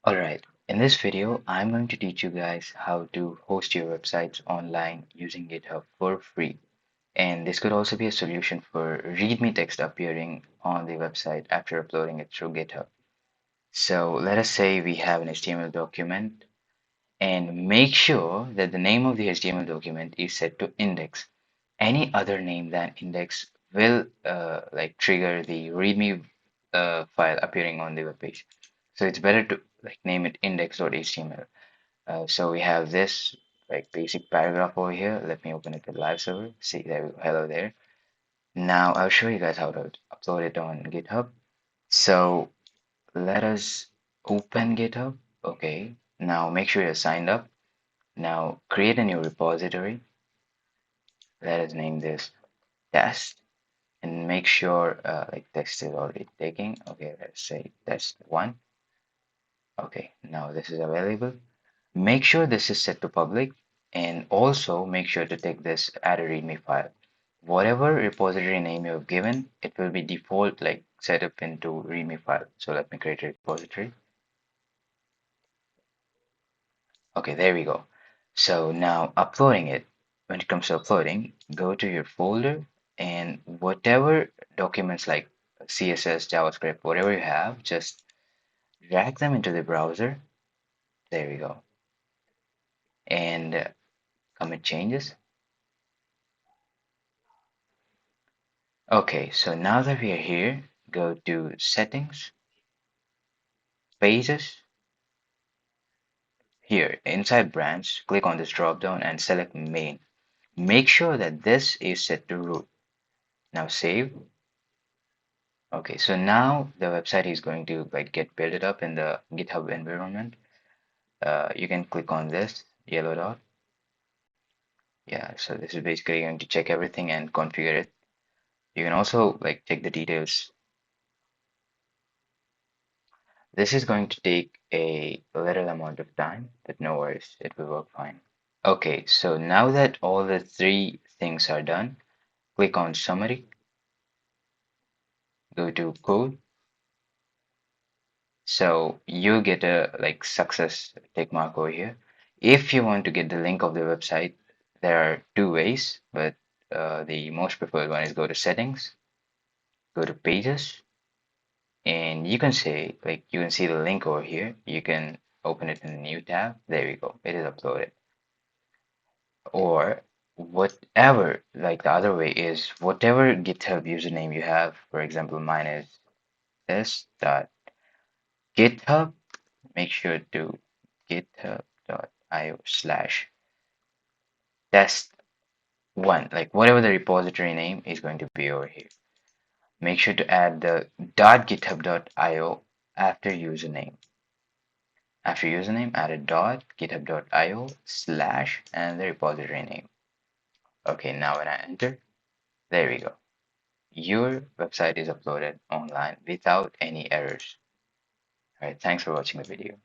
Alright, in this video, I'm going to teach you guys how to host your websites online using GitHub for free. And this could also be a solution for README text appearing on the website after uploading it through GitHub. So let us say we have an HTML document and make sure that the name of the HTML document is set to index. Any other name than index will trigger the README file appearing on the web page. So it's better to name it index.html. So we have this basic paragraph over here. Let me open it with live server. See, there we go. Hello there. Now I'll show you guys how to upload it on GitHub. So let us open GitHub. Okay. Now make sure you're signed up. Now create a new repository. Let us name this test and make sure text is already taking. Okay, let's say test one. Okay, now this is available. Make sure this is set to public and also make sure to take this add a readme file. Whatever repository name you have given, it will be default set up into readme file. So let me create a repository. Okay, there we go. So now uploading it, when it comes to uploading, go to your folder and whatever documents like CSS, JavaScript, whatever you have, just drag them into the browser. There we go. And commit changes. Okay, so now that we are here, go to settings, pages. Here, inside branch, click on this drop down and select main. Make sure that this is set to root. Now save. Okay, so now the website is going to get built up in the GitHub environment. You can click on this yellow dot. Yeah, so this is basically going to check everything and configure it. You can also check the details. This is going to take a little amount of time, but no worries, it will work fine. Okay, so now that all the three things are done, click on summary, go to code. So you get a success tick mark over here. If you want to get the link of the website, there are two ways, but the most preferred one is go to settings, go to pages, and you can say you can see the link over here. You can open it in a new tab. There we go. It is uploaded. Or whatever, the other way is whatever GitHub username you have. For example, mine is this dot GitHub. Make sure to github.io/test one, whatever the repository name is going to be over here. Make sure to add the .github.io after username. After username, add a .github.io/ and the repository name. Okay, now when I enter, there we go. Your website is uploaded online without any errors. All right, thanks for watching the video.